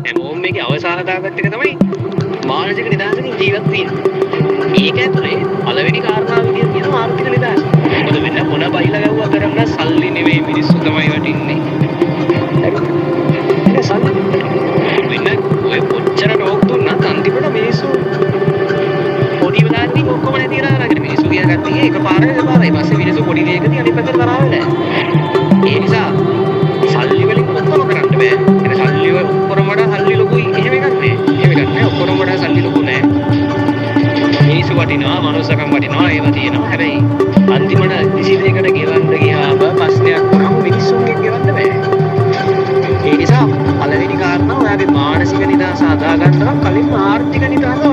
හැමෝම මේකේ අවසාන තාගට් එක තමයි මානසික නිදහසකින් ජීවත් වීම. ඒක ඇතුලේ පළවෙනි කාරණාව විදියට කියනවා ආර්ථික නිදහස. මොකද වෙන මොන බයිලා ගැව්වා කරන්න සල්ලි නෙවෙයි මිනිස්සු තමයි වටින්නේ. හරි. සල්ලි. වෙන ඔය කොච්චර ඩෝක් දුන්නත් අන්තිමට මිනිස්සු පොඩි වෙලාවදී ඔක්කොම නැති කරලා අරගෙන මිනිස්සු ගියාගත්තේ එකපාරේ පස්සේ මිනිස්සු පොඩි දෙයකදී අනිත් පැත්තට තරහ වෙලා. ඒ නිසා සල්ලි වලින් ඔක්කොම කරන්න බෑ. ඒ සල්ලි වල ඔක්කොම වඩා සල්ලි ලොකුයි එහෙම එකක් නෑ. එහෙම එකක් නෑ. ඔක්කොම වඩා සල්ලි ලොකු නෑ. මිනිස්සු වටිනවා, මනුස්සකම් වටිනවා, ඒවා තියෙනවා. හැබැයි අන්තිමට කිසිදෙයකට ගෙවන්න ගියාම ප්‍රශ්නයක් වුණාම මිනිස්සුන්ගෙන් ගෙවන්න බෑ. ඒ නිසා පළවෙනි කාරණා ඔයාගේ මානසික නිදහස හදා ගන්න නම් කලින් ආර්ථික නිදහස